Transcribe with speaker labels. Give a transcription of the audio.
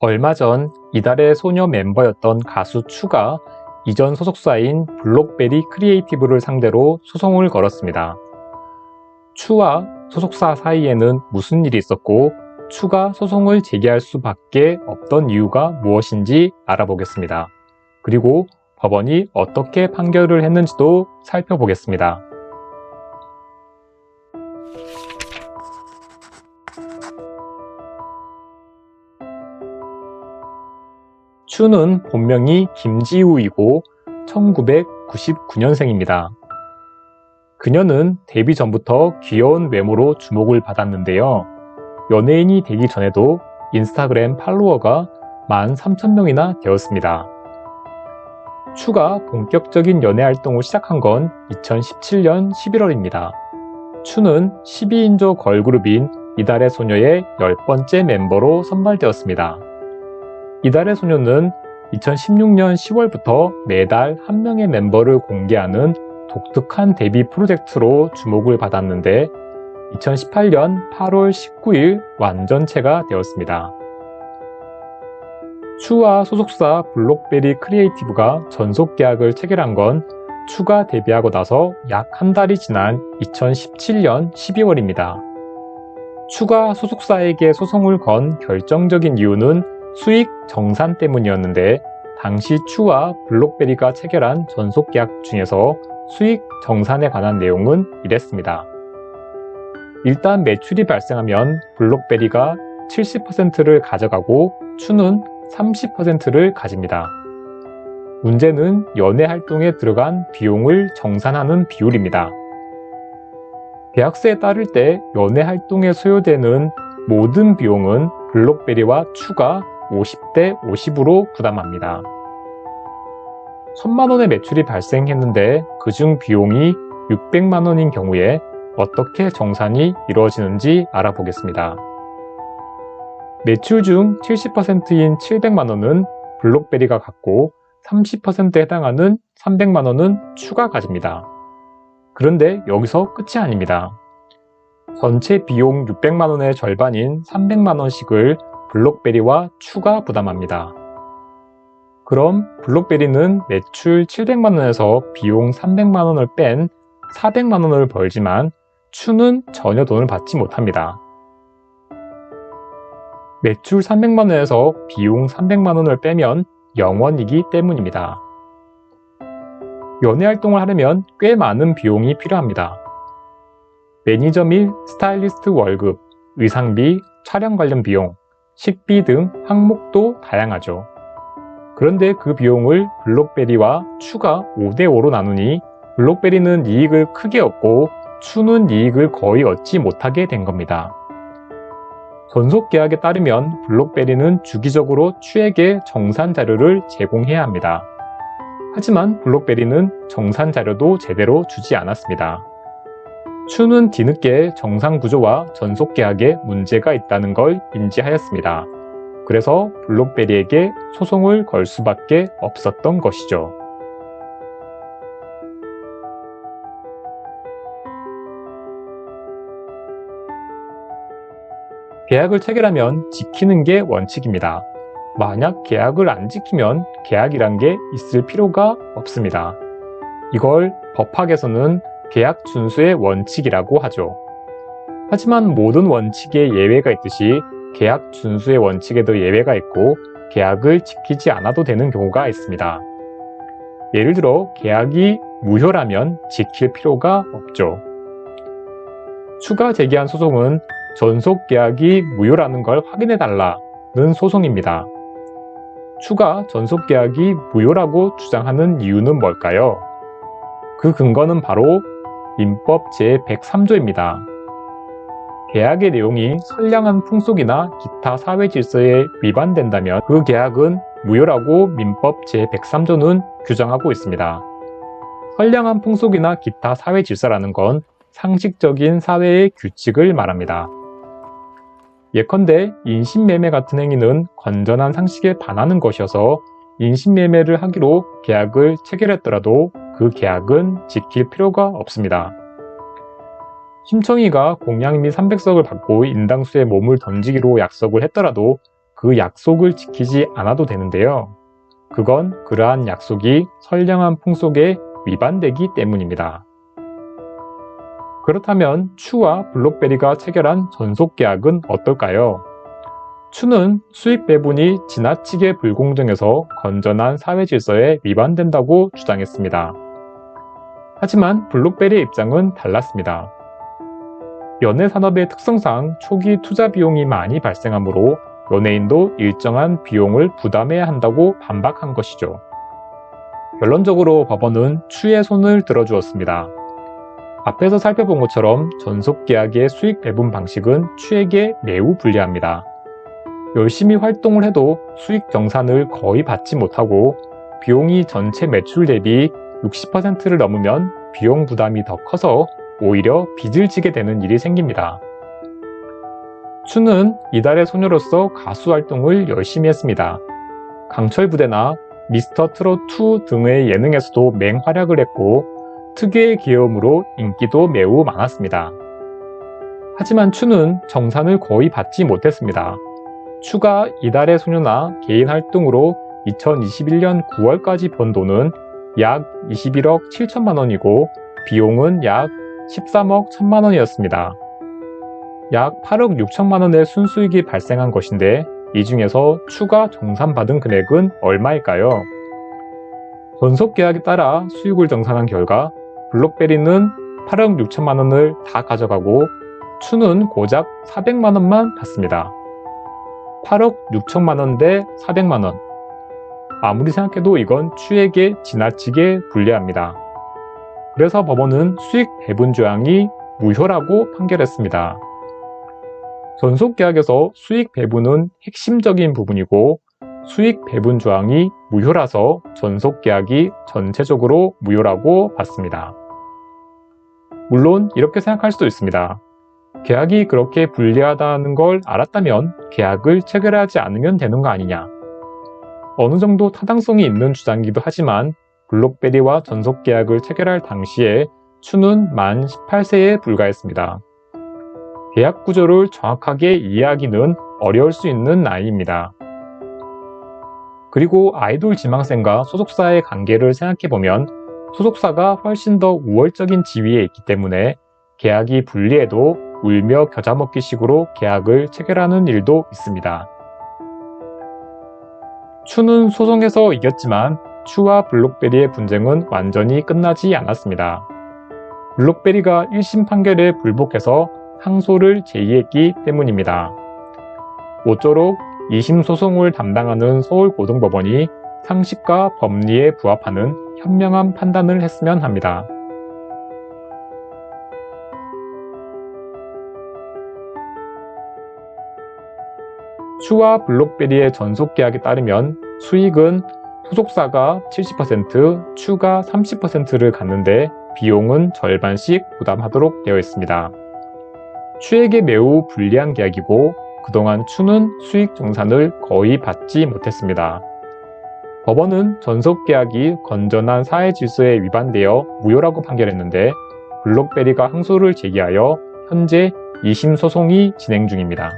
Speaker 1: 얼마 전 이달의 소녀 멤버였던 가수 추가 이전 소속사인 블록베리 크리에이티브를 상대로 소송을 걸었습니다. 추와 소속사 사이에는 무슨 일이 있었고 추가 소송을 제기할 수밖에 없던 이유가 무엇인지 알아보겠습니다. 그리고 법원이 어떻게 판결을 했는지도 살펴보겠습니다. 추는 본명이 김지우이고 1999년생입니다. 그녀는 데뷔 전부터 귀여운 외모로 주목을 받았는데요. 연예인이 되기 전에도 인스타그램 팔로워가 13,000명이나 되었습니다. 추가 본격적인 연애 활동을 시작한 건 2017년 11월입니다. 추는 12인조 걸그룹인 이달의 소녀의 10번째 멤버로 선발되었습니다. 이달의 소녀는 2016년 10월부터 매달 한 명의 멤버를 공개하는 독특한 데뷔 프로젝트로 주목을 받았는데 2018년 8월 19일 완전체가 되었습니다. 추와 소속사 블록베리 크리에이티브가 전속 계약을 체결한 건 추가 데뷔하고 나서 약 한 달이 지난 2017년 12월입니다. 추가 소속사에게 소송을 건 결정적인 이유는 수익 정산 때문이었는데 당시 추와 블록베리가 체결한 전속 계약 중에서 수익 정산에 관한 내용은 이랬습니다. 일단 매출이 발생하면 블록베리가 70%를 가져가고 추는 30%를 가집니다. 문제는 연애 활동에 들어간 비용을 정산하는 비율입니다. 계약서에 따를 때 연애 활동에 소요되는 모든 비용은 블록베리와 추가 50대 50으로 부담합니다. 1,000만 원의 매출이 발생했는데 그중 비용이 600만 원인 경우에 어떻게 정산이 이루어지는지 알아보겠습니다. 매출 중 70%인 700만 원은 블록베리가 갖고 30%에 해당하는 300만 원은 추가 가집니다. 그런데 여기서 끝이 아닙니다. 전체 비용 600만 원의 절반인 300만 원씩을 블록베리와 추가 부담합니다. 그럼 블록베리는 매출 700만 원에서 비용 300만 원을 뺀 400만 원을 벌지만 추는 전혀 돈을 받지 못합니다. 매출 300만 원에서 비용 300만 원을 빼면 0원이기 때문입니다. 연애 활동을 하려면 꽤 많은 비용이 필요합니다. 매니저 및 스타일리스트 월급, 의상비, 촬영 관련 비용, 식비 등 항목도 다양하죠. 그런데 그 비용을 블록베리와 추가 5대5로 나누니 블록베리는 이익을 크게 얻고 추는 이익을 거의 얻지 못하게 된 겁니다. 전속 계약에 따르면 블록베리는 주기적으로 추에게 정산 자료를 제공해야 합니다. 하지만 블록베리는 정산 자료도 제대로 주지 않았습니다. 추는 뒤늦게 정상 구조와 전속 계약에 문제가 있다는 걸 인지하였습니다. 그래서 블록베리에게 소송을 걸 수밖에 없었던 것이죠. 계약을 체결하면 지키는 게 원칙입니다. 만약 계약을 안 지키면 계약이란 게 있을 필요가 없습니다. 이걸 법학에서는 계약 준수의 원칙이라고 하죠. 하지만 모든 원칙에 예외가 있듯이 계약 준수의 원칙에도 예외가 있고 계약을 지키지 않아도 되는 경우가 있습니다. 예를 들어 계약이 무효라면 지킬 필요가 없죠. 추가 제기한 소송은 전속 계약이 무효라는 걸 확인해달라는 소송입니다. 추가 전속 계약이 무효라고 주장하는 이유는 뭘까요? 그 근거는 바로 민법 제103조입니다. 계약의 내용이 선량한 풍속이나 기타 사회 질서에 위반된다면 그 계약은 무효라고 민법 제103조는 규정하고 있습니다. 선량한 풍속이나 기타 사회 질서라는 건 상식적인 사회의 규칙을 말합니다. 예컨대 인신매매 같은 행위는 건전한 상식에 반하는 것이어서 인신매매를 하기로 계약을 체결했더라도 그 계약은 지킬 필요가 없습니다. 심청이가 공양 및 300석을 받고 인당수에 몸을 던지기로 약속을 했더라도 그 약속을 지키지 않아도 되는데요. 그건 그러한 약속이 선량한 풍속에 위반되기 때문입니다. 그렇다면 추와 블록베리가 체결한 전속계약은 어떨까요? 추는 수익 배분이 지나치게 불공정해서 건전한 사회 질서에 위반된다고 주장했습니다. 하지만 블록베리의 입장은 달랐습니다. 연예 산업의 특성상 초기 투자 비용이 많이 발생하므로 연예인도 일정한 비용을 부담해야 한다고 반박한 것이죠. 결론적으로 법원은 추의 손을 들어주었습니다. 앞에서 살펴본 것처럼 전속계약의 수익 배분 방식은 추에게 매우 불리합니다. 열심히 활동을 해도 수익 정산을 거의 받지 못하고 비용이 전체 매출 대비 60%를 넘으면 비용 부담이 더 커서 오히려 빚을 지게 되는 일이 생깁니다. 추는 이달의 소녀로서 가수 활동을 열심히 했습니다. 강철부대나 미스터 트롯2 등의 예능에서도 맹활약을 했고 특유의 귀여움으로 인기도 매우 많았습니다. 하지만 추는 정산을 거의 받지 못했습니다. 추가 이달의 소녀나 개인 활동으로 2021년 9월까지 번 돈은 약 21억 7천만 원이고 비용은 약 13억 1천만 원이었습니다. 약 8억 6천만 원의 순수익이 발생한 것인데 이 중에서 추가 정산받은 금액은 얼마일까요? 전속계약에 따라 수익을 정산한 결과 블록베리는 8억 6천만 원을 다 가져가고 추는 고작 400만 원만 받습니다. 8억 6천만 원 대 400만 원. 아무리 생각해도 이건 추에게 지나치게 불리합니다. 그래서 법원은 수익 배분 조항이 무효라고 판결했습니다. 전속계약에서 수익 배분은 핵심적인 부분이고 수익 배분 조항이 무효라서 전속계약이 전체적으로 무효라고 봤습니다. 물론 이렇게 생각할 수도 있습니다. 계약이 그렇게 불리하다는 걸 알았다면 계약을 체결하지 않으면 되는 거 아니냐. 어느 정도 타당성이 있는 주장이기도 하지만 블록베리와 전속계약을 체결할 당시에 추는 만 18세에 불과했습니다. 계약 구조를 정확하게 이해하기는 어려울 수 있는 나이입니다. 그리고 아이돌 지망생과 소속사의 관계를 생각해보면 소속사가 훨씬 더 우월적인 지위에 있기 때문에 계약이 불리해도 울며 겨자 먹기 식으로 계약을 체결하는 일도 있습니다. 추는 소송에서 이겼지만 추와 블록베리의 분쟁은 완전히 끝나지 않았습니다. 블록베리가 1심 판결에 불복해서 항소를 제의했기 때문입니다. 모쪼록 2심 소송을 담당하는 서울고등법원이 상식과 법리에 부합하는 현명한 판단을 했으면 합니다. 추와 블록베리의 전속계약에 따르면 수익은 소속사가 70%, 추가 30%를 갖는데 비용은 절반씩 부담하도록 되어 있습니다. 추에게 매우 불리한 계약이고 그동안 추는 수익 정산을 거의 받지 못했습니다. 법원은 전속계약이 건전한 사회 질서에 위반되어 무효라고 판결했는데 블록베리가 항소를 제기하여 현재 2심 소송이 진행 중입니다.